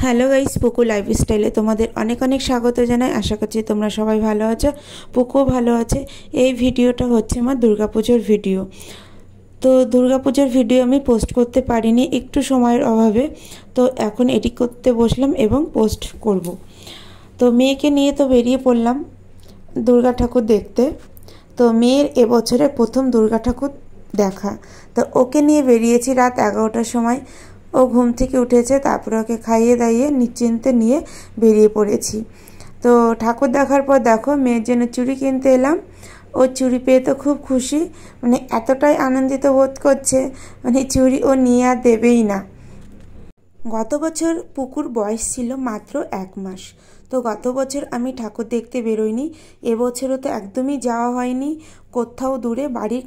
Hello guys, পুকু লাইফস্টাইলে তোমাদের অনেক অনেক স্বাগত জানাই। আশা করছি তোমরা সবাই ভালো আছো, পুকুও ভালো আছে। এই ভিডিওটা হচ্ছে আমার দুর্গাপুজোর ভিডিও। তো দুর্গাপুজোর ভিডিও আমি পোস্ট করতে পারিনি একটু সময়ের অভাবে, তো এখন এডিট করতে বসলাম এবং পোস্ট করব। তো মেয়েকে নিয়ে তো বেরিয়ে পড়লাম দুর্গা ঠাকুর দেখতে। তো মেয়ের এবছরের প্রথম দুর্গা ঠাকুর দেখা, তো ওকে নিয়ে বেরিয়েছি রাত 11টার সময়। ও ঘুম থেকে উঠেছে, তারপরে ওকে খাইয়ে দাইয়ে নিশ্চিন্তে নিয়ে বেরিয়ে পড়েছি। তো ঠাকুর দেখার পর দেখো মেয়ের জন্য চুড়ি কিনতে এলাম। ও চুড়ি পেয়ে তো খুব খুশি, মানে এতটাই আনন্দিত বোধ করছে, মানে চুড়ি ও নিয়ে আর দেবেই না। গত বছর পুকুর বয়স ছিল মাত্র 1 মাস। তো গত বছর আমি ঠাকুর দেখতে বেরোইনি, এবছরও তো একদমই যাওয়া হয়নি। কোথাও দূরে বাড়ির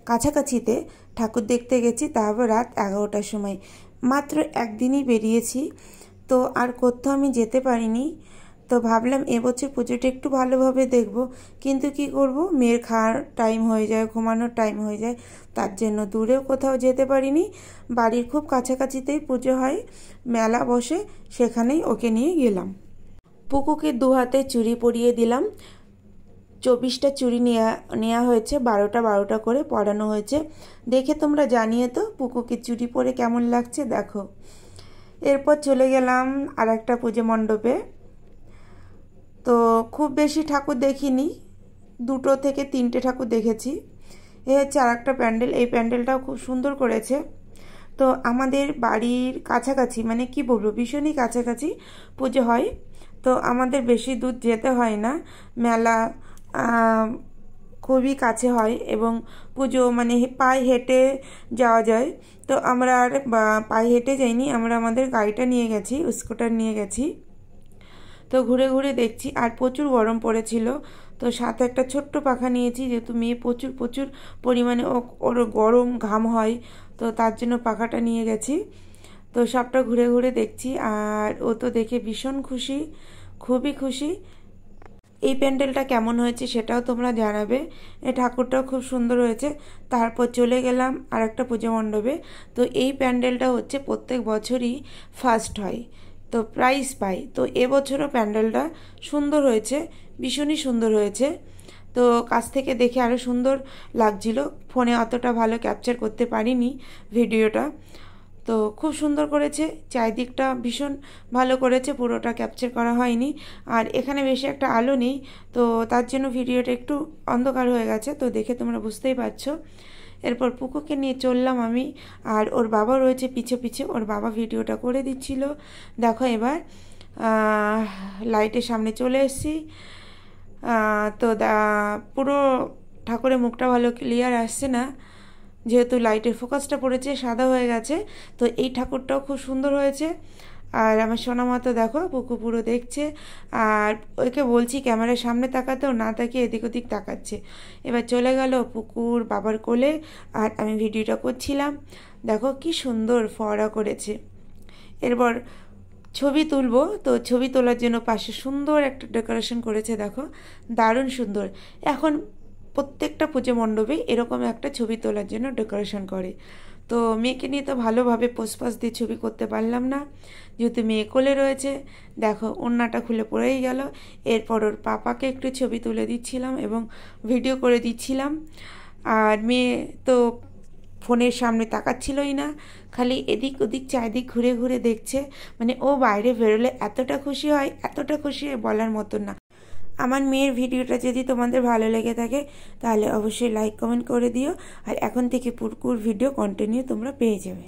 কাছাকাছিতে ঠাকুর দেখতে গেছি, তারপর রাত 11টার সময়। মাত্র একদিনই বেরিয়েছি, তো আর কোথাও আমি যেতে পারিনি। তো ভাবলাম এবছর পুজোটা একটু ভালোভাবে দেখব, কিন্তু কি করব, মেয়ের খাওয়ার টাইম হয়ে যায়, ঘুমানোর টাইম হয়ে যায়, তার জন্য দূরেও কোথাও যেতে পারিনি। বাড়ির খুব কাছাকাছিতেই পুজো হয়, মেলা বসে, সেখানেই ওকে নিয়ে গেলাম। পুকুকে 2 হাতে চুড়ি পরিয়ে দিলাম। 24টা চুড়ি নেওয়া হয়েছে, 12টা করে পরানো হয়েছে। দেখে তোমরা জানিয়ে তো পুকুকে চুড়ি পরে কেমন লাগছে দেখো। এরপর চলে গেলাম আর একটা পুজো মণ্ডপে। তো খুব বেশি ঠাকুর দেখিনি, 2 থেকে 3টে ঠাকুর দেখেছি। এ হচ্ছে আর একটা প্যান্ডেল, এই প্যান্ডেলটাও খুব সুন্দর করেছে। তো আমাদের বাড়ির কাছাকাছি, মানে কি বলবো, ভীষণই কাছাকাছি পুজো হয়। তো আমাদের বেশি দূর যেতে হয় না, মেলা খুবই কাছে হয় এবং পুজো মানে পায়ে হেঁটে যাওয়া যায়। তো আমরা আর পায়ে হেঁটে যাইনি, আমরা আমাদের গাড়িটা নিয়ে গেছি, স্কুটার নিয়ে গেছি। তো ঘুরে ঘুরে দেখছি, আর প্রচুর গরম পড়েছিল। তো সাথে একটা ছোট্ট পাখা নিয়েছি, যেহেতু মেয়ে প্রচুর পরিমাণে ওর গরম ঘাম হয়, তো তার জন্য পাখাটা নিয়ে গেছি। তো সবটা ঘুরে ঘুরে দেখছি, আর ও তো দেখে ভীষণ খুশি, খুবই খুশি। এই প্যান্ডেলটা কেমন হয়েছে সেটাও তোমরা জানাবে। এই ঠাকুরটাও খুব সুন্দর হয়েছে। তারপর চলে গেলাম আর একটা পুজো মণ্ডপে। তো এই প্যান্ডেলটা হচ্ছে প্রত্যেক বছরই ফার্স্ট হয়, তো প্রাইজ পাই। তো এবছরও প্যান্ডেলটা সুন্দর হয়েছে, ভীষণই সুন্দর হয়েছে। তো কাছ থেকে দেখে আরও সুন্দর লাগছিল, ফোনে অতটা ভালো ক্যাপচার করতে পারিনি ভিডিওটা। তো খুব সুন্দর করেছে, চারিদিকটা ভীষণ ভালো করেছে, পুরোটা ক্যাপচার করা হয়নি। আর এখানে বেশি একটা আলো নেই, তো তার জন্য ভিডিওটা একটু অন্ধকার হয়ে গেছে, তো দেখে তোমরা বুঝতেই পারছো। এরপর পুকুকে নিয়ে চললাম আমি, আর ওর বাবা রয়েছে পিছে পিছে, ওর বাবা ভিডিওটা করে দিচ্ছিল। দেখো এবার লাইটের সামনে চলে এসেছি। তো পুরো ঠাকুরের মুখটা ভালো ক্লিয়ার আসছে না, যেহেতু লাইটের ফোকাসটা পড়েছে, সাদা হয়ে গেছে। তো এই ঠাকুরটাও খুব সুন্দর হয়েছে। আর আমার সোনামা তো দেখো পুকু পুরো দেখছে, আর ওকে বলছি ক্যামেরার সামনে তাকাতেও না তাকিয়ে এদিক ওদিক তাকাচ্ছে। এবার চলে গেল পুকুর বাবার কোলে, আর আমি ভিডিওটা করছিলাম। দেখো কি সুন্দর ফোয়ারা করেছে। এরপর ছবি তুলবো, তো ছবি তোলার জন্য পাশে সুন্দর একটা ডেকোরেশন করেছে, দেখো দারুণ সুন্দর। এখন প্রত্যেকটা পুজো মণ্ডপে এরকম একটা ছবি তোলার জন্য ডেকোরেশন করে। তো মেয়েকে নিয়ে তো ভালোভাবে পোস্ট দিয়ে ছবি করতে পারলাম না, যেহেতু মেয়ে কোলে রয়েছে। দেখো ওড়নাটা খুলে পড়েই গেল। এরপর ওর পাপাকে একটু ছবি তুলে দিচ্ছিলাম এবং ভিডিও করে দিচ্ছিলাম। আর মেয়ে তো ফোনের সামনে তাকাচ্ছিলই না, খালি এদিক ওদিক চারিদিক ঘুরে ঘুরে দেখছে। মানে ও বাইরে বেরোলে এতটা খুশি হয়, এতটা খুশি হয় বলার মতন না। আমার মেয়ের ভিডিওটা যদি তোমাদের ভালো লেগে থাকে তাহলে অবশ্যই লাইক কমেন্ট করে দিও, আর এখন থেকে পুরকুর ভিডিও কন্টিনিউ তোমরা পেয়ে যাবে।